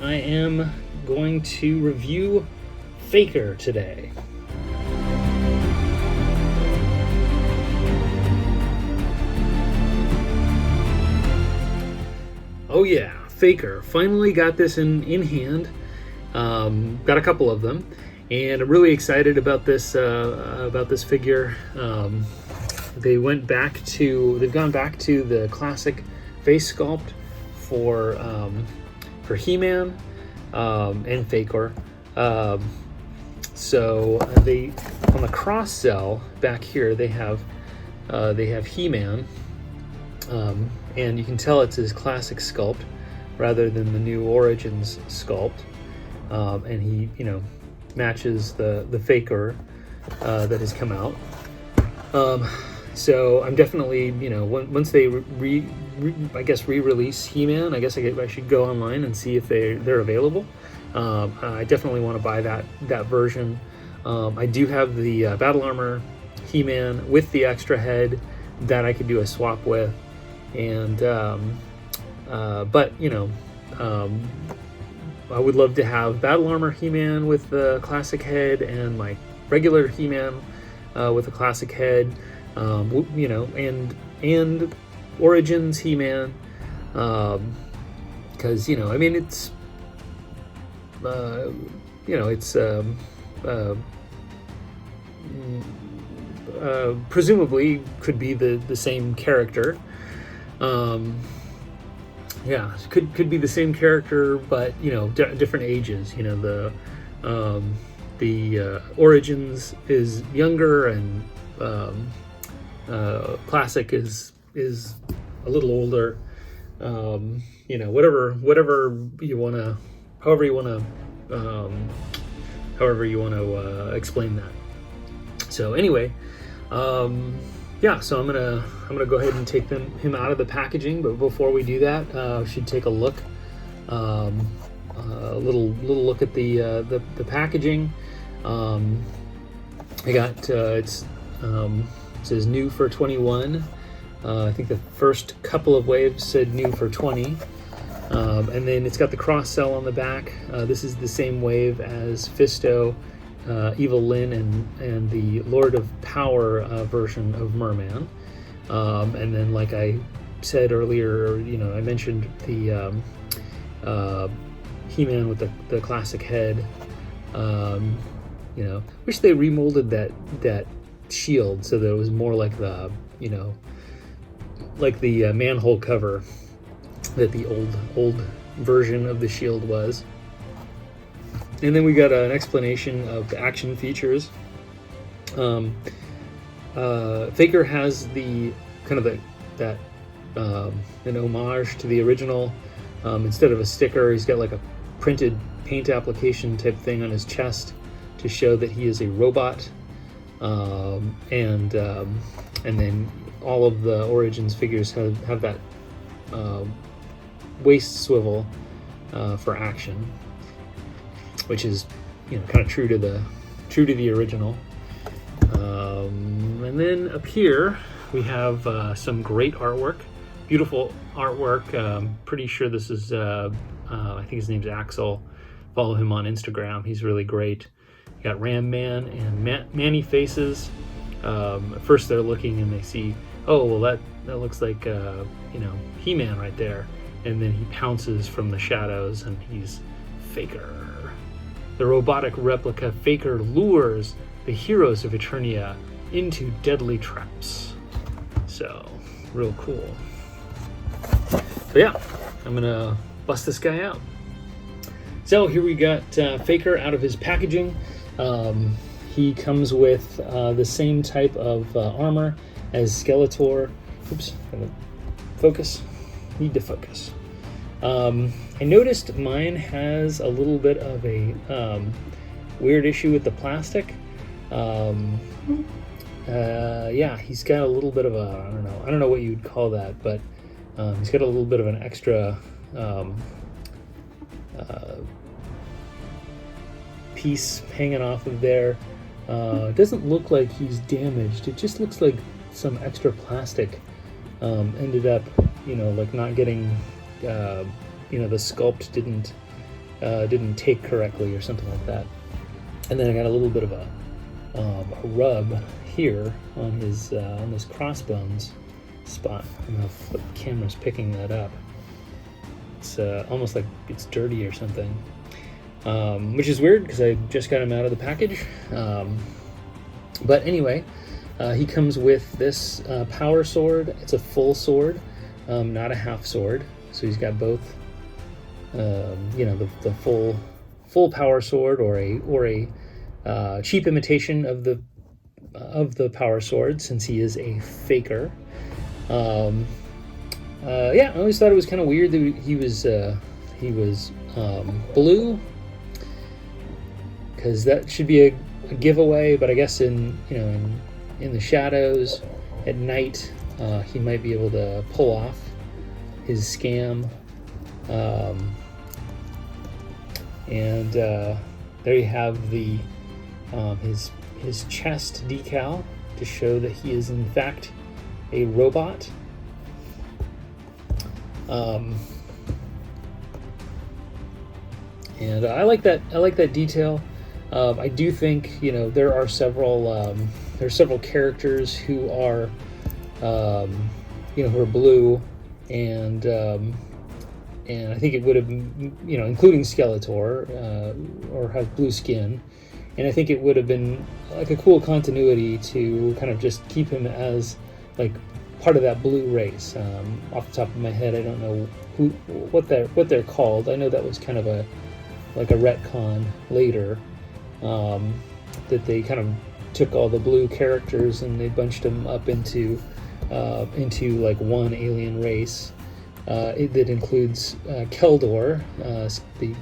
I am going to review Faker today. Oh yeah, Faker. Finally got this in hand. Got a couple of them, and I'm really excited about this figure. They've gone back to the classic face sculpt for He-Man and Faker. So they, on the cross cell back here, they have He-Man, and you can tell it's his classic sculpt rather than the new Origins sculpt, and he matches the Faker that has come out. So I'm definitely, once they re-release He-Man, I guess I should go online and see if they're available. I definitely want to buy that version. I do have the Battle Armor He-Man with the extra head that I could do a swap with, and but I would love to have Battle Armor He-Man with the classic head and my regular He-Man with a classic head. And Origins He-Man, because it's presumably could be the same character. Could be the same character, but different ages. The Origins is younger, and classic is a little older. Whatever you want to, however you want to explain that. So anyway, so I'm gonna go ahead and take him out of the packaging. But before we do that, we should take a look, a little look at the packaging. I got it says new for 21. I think the first couple of waves said new for 20. And then it's got the cross cell on the back. This is the same wave as Fisto, Evil Lyn, and the Lord of Power version of Merman. And then, like I said earlier, I mentioned the He-Man with the classic head. Wish they remolded that shield so that it was more like the manhole cover that the old version of the shield was. And then we got an explanation of the action features. Faker has the kind of an homage to the original. Instead of a sticker, he's got like a printed paint application type thing on his chest to show that he is a robot. And then all of the Origins figures have that waist swivel for action, which is kind of true to the original. And then up here we have some great artwork, beautiful artwork. Pretty sure this is I think his name's Axel. Follow him on Instagram. He's really great. You got Ram Man and Manny faces. At first they're looking and they see, oh well, that looks like He-Man right there, and then he pounces from the shadows and he's Faker. The robotic replica Faker lures the heroes of Eternia into deadly traps. So real cool. So yeah, I'm gonna bust this guy out. So here we got Faker out of his packaging. He comes with the same type of armor as Skeletor. Oops, focus. Need to focus. I noticed mine has a little bit of a weird issue with the plastic. He's got a little bit of a, I don't know what you'd call that, but he's got a little bit of an extra piece hanging off of there. It doesn't look like he's damaged. It just looks like some extra plastic ended up, like not getting, the sculpt didn't didn't take correctly or something like that. And then I got a little bit of a rub here on his crossbones spot. I don't know if the camera's picking that up. It's almost like it's dirty or something, which is weird because I just got him out of the package. But anyway, he comes with this power sword. It's a full sword, not a half sword. So he's got both, the full power sword, or a cheap imitation of the power sword, since he is a faker. I always thought it was kind of weird that he was blue, because that should be a giveaway. But I guess in the shadows at night, he might be able to pull off his scam. And there you have his chest decal to show that he is in fact a robot. And I like that detail. I do think there are several characters who are who are blue, and I think it would have, including Skeletor, or have blue skin, and I think it would have been like a cool continuity to kind of just keep him as like part of that blue race. Off the top of my head, I don't know what they're called. I know that was kind of a retcon later, that they kind of took all the blue characters and they bunched them up into like one alien race that includes Keldor, the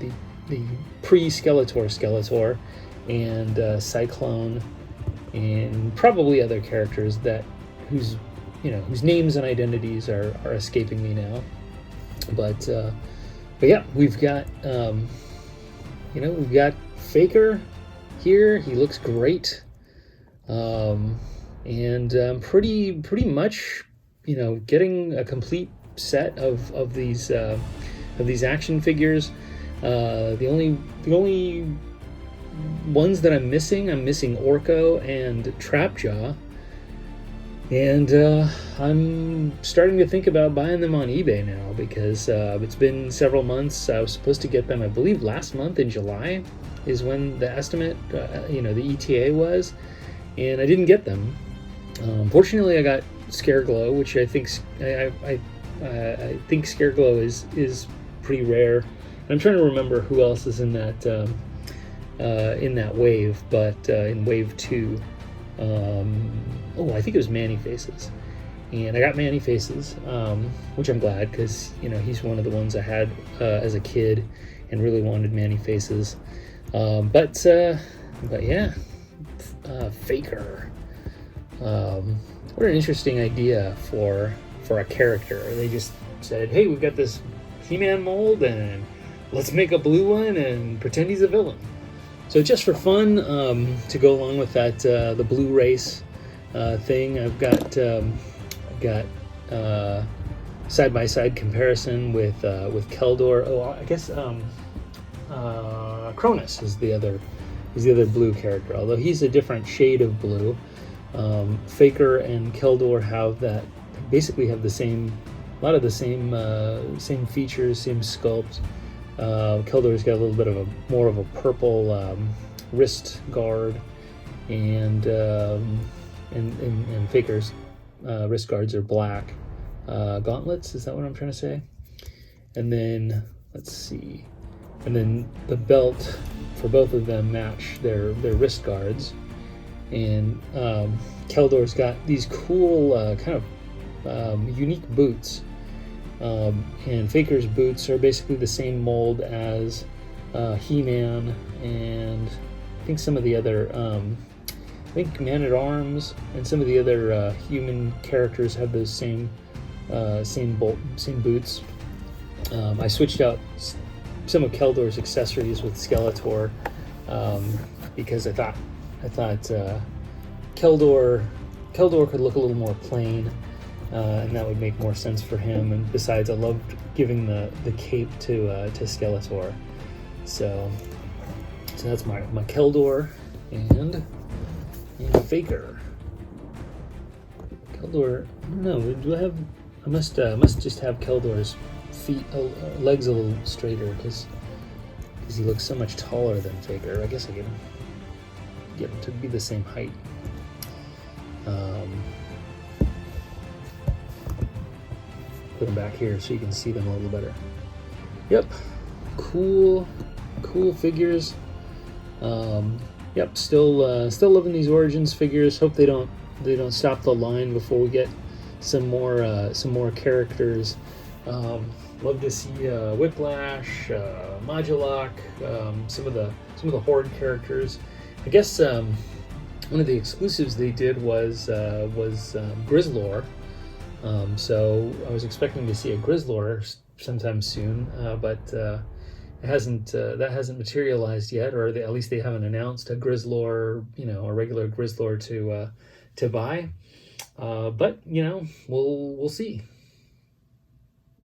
pre-Skeletor, and Cyclone, and probably other characters whose names and identities are escaping me now. But yeah, we've got Faker here. He looks great, and pretty much getting a complete set of these action figures. The only ones that I'm missing Orko and Trapjaw. And I'm starting to think about buying them on eBay now, because it's been several months. I was supposed to get them, I believe, last month in July is when the estimate, the ETA was, and I didn't get them. Fortunately, I got Scareglow, which I think Scareglow is pretty rare. And I'm trying to remember who else is in that wave, but in wave 2. I think it was Man-E-Faces, and I got Man-E-Faces, which I'm glad, because he's one of the ones I had as a kid and really wanted Man-E-Faces. But yeah, Faker. What an interesting idea for a character. They just said, hey, we've got this He-Man mold, and let's make a blue one and pretend he's a villain. So just for fun, to go along with that, the blue race thing, I've got side-by-side comparison with Keldor. Oh, I guess Cronus is the other blue character, although he's a different shade of blue. Faker and Keldor basically have a lot of the same features, same sculpt. Keldor's got a little bit of more of a purple wrist guard, and Faker's wrist guards are black gauntlets. Is that what I'm trying to say? And then let's see, and then the belt for both of them match their wrist guards. And Keldor's got these cool kind of unique boots. And Faker's boots are basically the same mold as He-Man, and I think some of the other, I think Man-at-Arms and some of the other human characters have those same boots. I switched out some of Keldor's accessories with Skeletor, because I thought Keldor could look a little more plain. And that would make more sense for him. And besides, I loved giving the cape to Skeletor. So that's my Keldor and Faker. Keldor, I don't know. Do I have? I must just have Keldor's feet, legs a little straighter because he looks so much taller than Faker. I guess I can get him to be the same height. Put them back here so you can see them a little better. Yep, cool figures. Yep, still loving these Origins figures. Hope they don't stop the line before we get some more characters. Love to see Whiplash, Modulok, some of the Horde characters. I guess one of the exclusives they did was Grizzlor. So I was expecting to see a Grizzlor sometime soon, but it hasn't materialized yet, or at least they haven't announced a Grizzlor, a regular Grizzlor to buy. But we'll see.